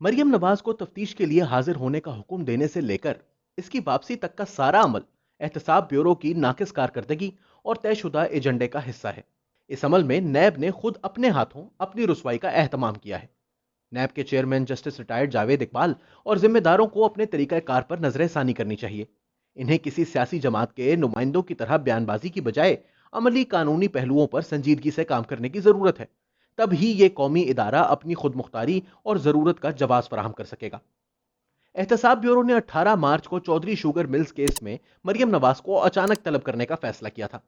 मरियम नवाज को तफ्तीश के लिए हाजिर होने का हुक्म देने से लेकर इसकी वापसी तक का सारा अमल एहतसाब ब्यूरो की नाकिस कारकर्दगी और तयशुदा एजेंडे का हिस्सा है। इस अमल में नैब ने खुद अपने हाथों अपनी रुसवाई का एहतमाम किया है। नैब के chairman justice retired Javed Iqbal और जिम्मेदारों को अपने तरीका कार पर नजर षानी करनी चाहिए। इन्हें किसी सियासी जमात के नुमाइंदों की तरह बयानबाजी की बजाय अमली कानूनी पहलुओं पर संजीदगी से काम करने की जरूरत है। तब ही ये कौमी इदारा अपनी खुद मुख्तारी और जरूरत का जवाब फराहम कर सकेगा। एहतसाब ब्यूरो ने 18 मार्च को चौधरी शुगर मिल्स केस में मरियम नवाज को अचानक तलब करने का फैसला किया था।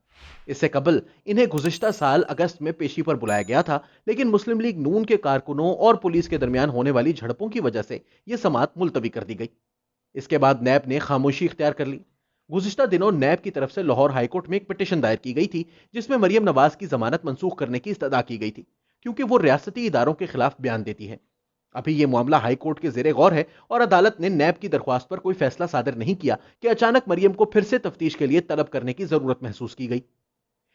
इससे कबल इन्हें गुज़िश्ता साल अगस्त में पेशी पर बुलाया गया था, लेकिन मुस्लिम लीग नून के कारकुनों और पुलिस के दरमियान होने वाली झड़पों की वजह से यह समाअत मुलतवी कर दी गई। इसके बाद नैब ने खामोशी इख्तियार कर ली। गुज़िश्ता दिनों नैब की तरफ से लाहौर हाईकोर्ट में एक पिटीशन दायर की गई थी, जिसमें मरियम नवाज की जमानत मंसूख करने की इस्तदा की गई थी, क्योंकि वो रियासती इदारों के खिलाफ बयान देती है। अभी यह मामला हाई कोर्ट के जेरे गौर है और अदालत ने नैब की दरख्वास्त पर कोई फैसला सादर नहीं किया कि अचानक मरियम को फिर से तफ्तीश के लिए तलब करने की जरूरत महसूस की गई।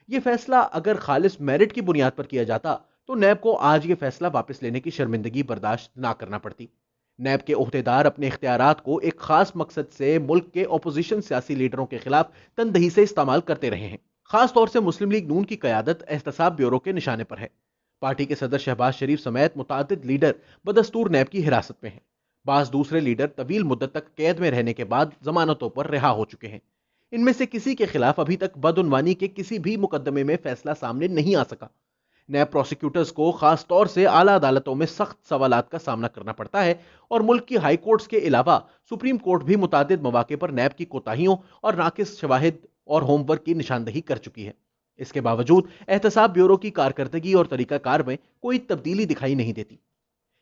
यह फैसला अगर खालिस मेरिट की बुनियाद पर किया जाता तो नैब को आज यह फैसला वापस लेने की शर्मिंदगी बर्दाश्त ना करना पड़ती। नैब के ओहदेदार अपने इख्तियारात को एक खास मकसद से मुल्क के अपोजिशन सियासी लीडरों के खिलाफ तनदही से इस्तेमाल करते रहे हैं। खास तौर से मुस्लिम लीग नून की कयादत एहतसाब ब्यूरो के निशाने पर है। पार्टी के सदर शहबाज शरीफ समेत मुतादिद लीडर बदस्तूर नैब की हिरासत में हैं। बाज दूसरे लीडर तवील मुद्दत तक कैद में रहने के बाद जमानतों पर रिहा हो चुके हैं। इनमें से किसी के खिलाफ अभी तक बदउनवानी के किसी भी मुकदमे में फैसला सामने नहीं आ सका। नैब प्रोसिक्यूटर्स को खास तौर से आला अदालतों में सख्त सवालात का सामना करना पड़ता है और मुल्क की हाई कोर्ट्स के अलावा सुप्रीम कोर्ट भी मुतादिद मौके पर नैब की कोताहियों और नाकिस शवाहिद और होमवर्क की निशानदही कर चुकी है। इसके बावजूद एहतसाब ब्यूरो की कारकर्दगी और तरीकाकार में कोई तब्दीली दिखाई नहीं देती।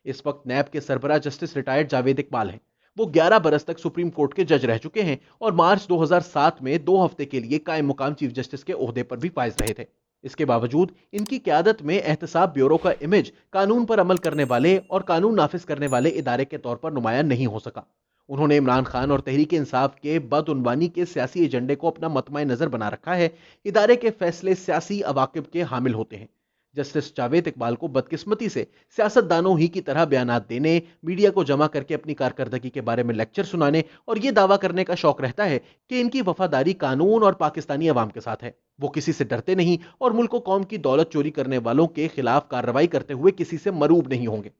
इस वक्त नैब के सरबराह जस्टिस रिटायर्ड जावेद इकबाल हैं। वो 11 बरस तक सुप्रीम कोर्ट के जज रह चुके हैं और मार्च 2007 में 2 हफ्ते के लिए कायम मुकाम चीफ जस्टिस के ओहदे पर भी फाइज रहे थे। इसके बावजूद इनकी क्यादत में एहतसाब ब्यूरो का इमेज कानून पर अमल करने वाले और कानून नाफिज करने वाले इदारे के तौर पर नुमाया नहीं हो सका। उन्होंने इमरान खान और तहरीक इंसाफ के बदउनवानी के सियासी एजेंडे को अपना मतमा नजर बना रखा है। इदारे के फैसले सियासी अवाकिब के हामिल होते हैं। जस्टिस जावेद इकबाल को बदकिस्मती से सियासतदानों ही की तरह बयानात देने, मीडिया को जमा करके अपनी कारकर्दगी के बारे में लेक्चर सुनाने और यह दावा करने का शौक रहता है कि इनकी वफादारी कानून और पाकिस्तानी अवाम के साथ है। वो किसी से डरते नहीं और मुल्क को कौम की दौलत चोरी करने वालों के खिलाफ कार्रवाई करते हुए किसी से मरूब नहीं होंगे।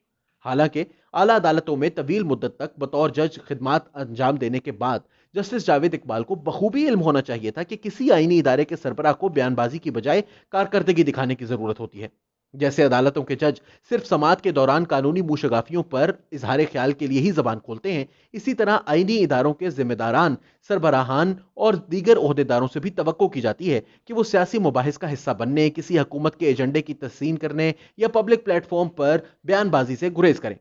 हालांकि आला अदालतों में तवील मुद्दत तक बतौर जज खिदमात अंजाम देने के बाद जस्टिस जावेद इकबाल को बखूबी इल्म होना चाहिए था कि किसी आईनी इदारे के सरबराह को बयानबाजी की बजाय कारकर्दगी दिखाने की जरूरत होती है। जैसे अदालतों के जज सिर्फ समाअत के दौरान कानूनी मूशगाफियों पर इजहार ख्याल के लिए ही जबान खोलते हैं, इसी तरह आईनी इदारों के जिम्मेदारान, सरबराहान और दीगर ओहदेदारों से भी तवक्को की जाती है कि वो सियासी मुबाहिस का हिस्सा बनने, किसी हुकूमत के एजेंडे की तस्सीन करने या पब्लिक प्लेटफॉर्म पर बयानबाजी से गुरेज करें।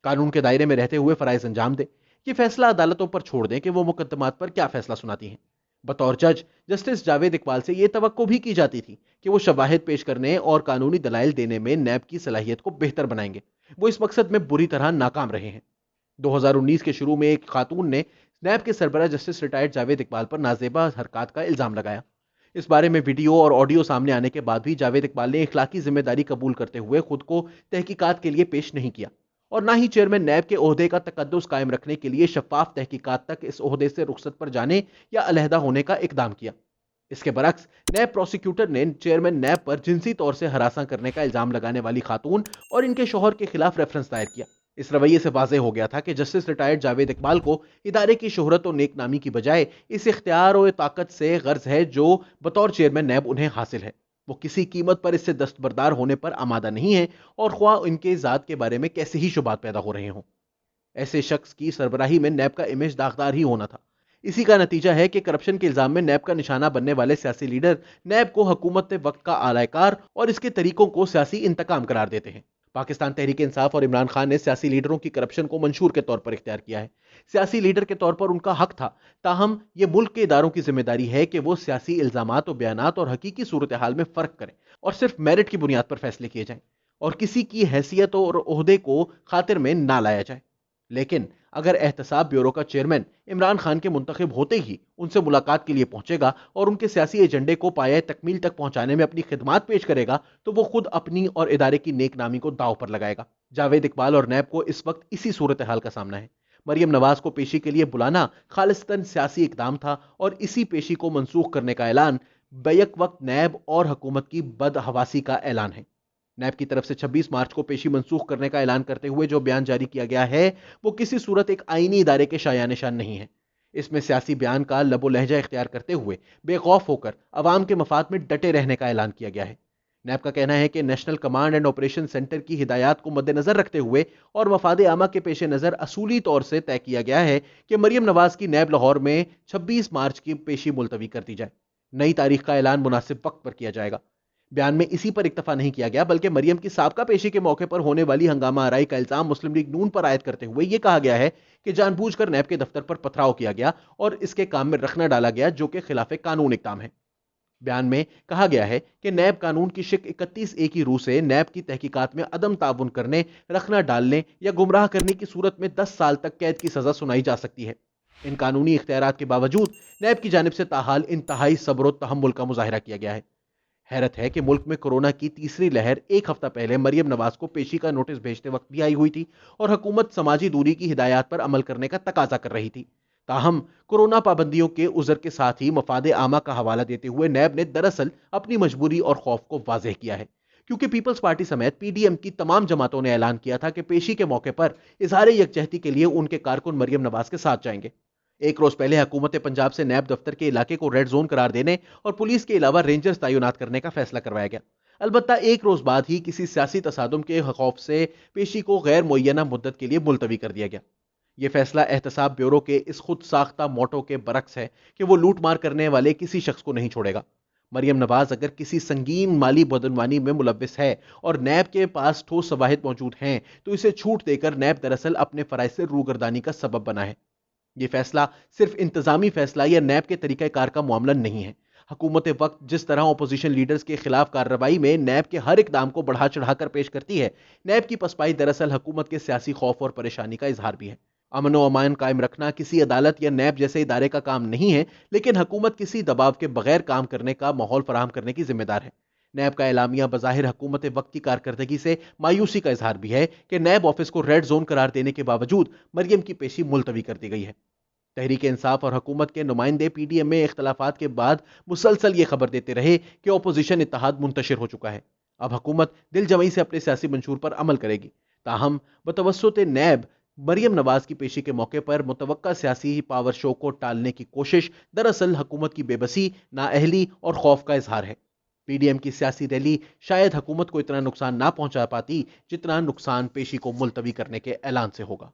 कानून के दायरे में रहते हुए फराइज अंजाम दें। ये फैसला अदालतों पर छोड़ दें कि वो मुकदमात पर क्या फैसला सुनाती हैं। बतौर जज जस्टिस जावेद इकबाल से यह तवक्को भी की जाती थी कि वो शवाहिद पेश करने और कानूनी दलाइल देने में नैब की सलाहियत को बेहतर बनाएंगे। वो इस मकसद में बुरी तरह नाकाम रहे हैं। 2019 के शुरू में एक खातून ने नैब के सरबराह जस्टिस रिटायर्ड जावेद इकबाल पर नाजेबा हरकत का इल्जाम लगाया। इस बारे में वीडियो और ऑडियो सामने आने के बाद भी जावेद इकबाल ने इखलाकी जिम्मेदारी कबूल करते हुए खुद को तहकीकात के लिए पेश नहीं किया और ना ही चेयरमैन नैब के ओहदे का तकद्दुस कायम रखने के लिए शफाफ तहकीकात तक इस ओहदे से रुखसत पर जाने या अलहदा होने का इकदाम किया। इसके बरक्स नैब प्रोसिक्यूटर ने चेयरमैन नैब पर जिनसी तौर से हरासा करने का इल्जाम लगाने वाली खातून और इनके शौहर के खिलाफ रेफरेंस दायर किया। इस रवैये से वाज़ेह हो गया था कि जस्टिस रिटायर्ड जावेद इकबाल को इदारे की शोहरत और नेकनामी की बजाय इस इख्तियार और ताकत से गर्ज है जो बतौर चेयरमैन नैब उन्हें हासिल है। वो किसी कीमत पर इससे दस्तबरदार होने पर आमादा नहीं है और ख्वाह इनके ज़ात के बारे में कैसे ही शुबात पैदा हो रहे हों। ऐसे शख्स की सरबराही में नैब का इमेज दागदार ही होना था। इसी का नतीजा है कि करप्शन के इल्जाम में नैब का निशाना बनने वाले सियासी लीडर नैब को हुकूमत वक्त का आलाकार और इसके तरीकों को सियासी इंतकाम करार देते हैं। पाकिस्तान तहरीक इंसाफ और इमरान खान ने सियासी लीडरों की करप्शन को मंशूर के तौर पर इख्तियार किया है। सियासी लीडर के तौर पर उनका हक था, ताहम यह मुल्क के इदारों की जिम्मेदारी है कि वो सियासी इल्जामात और बयानात और हकीकी सूरत हाल में फर्क करें और सिर्फ मेरिट की बुनियाद पर फैसले किए जाएं और किसी की हैसियत और ओहदे को खातिर में ना लाया जाए। लेकिन اگر احتساب بیورو کا چیئرمین عمران خان کے منتخب ہوتے ہی ان سے ملاقات کے لیے پہنچے گا اور ان کے سیاسی ایجنڈے کو پایہ تکمیل تک پہنچانے میں اپنی خدمات پیش کرے گا تو وہ خود اپنی اور ادارے کی نیک نامی کو داؤ پر لگائے گا۔ جاوید اقبال اور نیب کو اس وقت اسی صورتحال کا سامنا ہے۔ مریم نواز کو پیشی کے لیے بلانا خالصتاً سیاسی اقدام تھا اور اسی پیشی کو منسوخ کرنے کا اعلان بیک وقت نیب اور حکومت کی بدحواسی کا اعلان ہے۔ نیب کی طرف سے 26 مارچ کو پیشی منسوخ کرنے کا اعلان کرتے ہوئے جو بیان جاری کیا گیا ہے وہ کسی صورت ایک آئینی ادارے کے شایان نشان نہیں ہے۔ اس میں سیاسی بیان کا لب و لہجہ اختیار کرتے ہوئے بے خوف ہو کر عوام کے مفاد میں ڈٹے رہنے کا اعلان کیا گیا ہے۔ نیب کا کہنا ہے کہ national command and operation centre کی ہدایات کو مد نظر رکھتے ہوئے اور مفاد عامہ کے پیش نظر اصولی طور سے طے کیا گیا ہے کہ مریم نواز کی نیب لاہور میں 26 مارچ کی پیشی ملتوی کر دی جائے۔ نئی تاریخ کا اعلان مناسب وقت پر کیا جائے گا۔ بیان میں اسی پر اکتفا نہیں کیا گیا بلکہ مریم کی سابقہ پیشی کے موقع پر ہونے والی ہنگامہ آرائی کا الزام مسلم لیگ نون پر عائد کرتے ہوئے یہ کہا گیا ہے کہ جان بوجھ کر نیب کے دفتر پر پتھراؤ کیا گیا اور اس کے کام میں رخنہ ڈالا گیا جو کہ خلاف قانون اقدام ہے۔ بیان میں کہا گیا ہے کہ نیب قانون کی شق 31A کی روح سے نیب کی تحقیقات میں عدم تعاون کرنے، رخنہ ڈالنے یا گمراہ کرنے کی صورت میں 10 سال تک قید کی سزا سنائی جا سکتی ہے۔ ان قانونی اختیارات کے باوجود نیب کی جانب سے تاحال انتہائی صبر و تحمل کا مظاہرہ کیا گیا ہے۔ حیرت ہے کہ ملک میں کورونا کی تیسری لہر ایک ہفتہ پہلے مریم نواز کو پیشی کا نوٹس بھیجتے وقت بھی آئی ہوئی تھی اور حکومت سماجی دوری کی ہدایات پر عمل کرنے کا تقاضا کر رہی تھی۔ تاہم کورونا پابندیوں کے عذر کے ساتھ ہی مفاد عامہ کا حوالہ دیتے ہوئے نیب نے دراصل اپنی مجبوری اور خوف کو واضح کیا ہے، کیونکہ پیپلز پارٹی سمیت PDM کی تمام جماعتوں نے اعلان کیا تھا کہ پیشی کے موقع پر اظہار یکجہتی کے لیے ان کے کارکن مریم نواز کے ساتھ جائیں گے۔ ایک روز پہلے حکومت پنجاب سے نیب دفتر کے علاقے کو ریڈ زون قرار دینے اور پولیس کے علاوہ رینجرز تعینات کرنے کا فیصلہ کروایا گیا۔ البتہ ایک روز بعد ہی کسی سیاسی تصادم کے خوف سے پیشی کو غیر معینہ مدت کے لیے ملتوی کر دیا گیا۔ یہ فیصلہ احتساب بیورو کے اس خود ساختہ موٹو کے برعکس ہے کہ وہ لوٹ مار کرنے والے کسی شخص کو نہیں چھوڑے گا۔ مریم نواز اگر کسی سنگین مالی بدعنوانی میں ملوث ہے اور نیب کے پاس ٹھوس شواہد موجود ہیں تو اسے چھوٹ دے کر نیب دراصل اپنے فرائض سے روگردانی کا سبب بنا ہے۔ یہ فیصلہ صرف انتظامی فیصلہ یا نیب کے طریقہ کار کا معاملہ نہیں ہے۔ حکومت وقت جس طرح اپوزیشن لیڈرز کے خلاف کارروائی میں نیب کے ہر اقدام کو بڑھا چڑھا کر پیش کرتی ہے، نیب کی پسپائی دراصل حکومت کے سیاسی خوف اور پریشانی کا اظہار بھی ہے۔ امن و امان قائم رکھنا کسی عدالت یا نیب جیسے ادارے کا کام نہیں ہے، لیکن حکومت کسی دباؤ کے بغیر کام کرنے کا ماحول فراہم کرنے کی ذمہ دار ہے۔ نیب کا اعلامیہ بظاہر حکومت وقت کی کارکردگی سے مایوسی کا اظہار بھی ہے کہ نیب آفس کو ریڈ زون قرار دینے کے باوجود مریم کی پیشی ملتوی کر دی گئی ہے۔ تحریک انصاف اور حکومت کے نمائندے PDM میں اختلافات کے بعد مسلسل یہ خبر دیتے رہے کہ اپوزیشن اتحاد منتشر ہو چکا ہے۔ اب حکومت دل جمعی سے اپنے سیاسی منشور پر عمل کرے گی۔ تاہم بتوسط نیب مریم نواز کی پیشی کے موقع پر متوقع سیاسی پاور شو کو ٹالنے کی کوشش دراصل حکومت کی بے بسی، نااہلی اور خوف کا اظہار ہے۔ PDM کی سیاسی ریلی شاید حکومت کو اتنا نقصان نہ پہنچا پاتی جتنا نقصان پیشی کو ملتوی کرنے کے اعلان سے ہوگا۔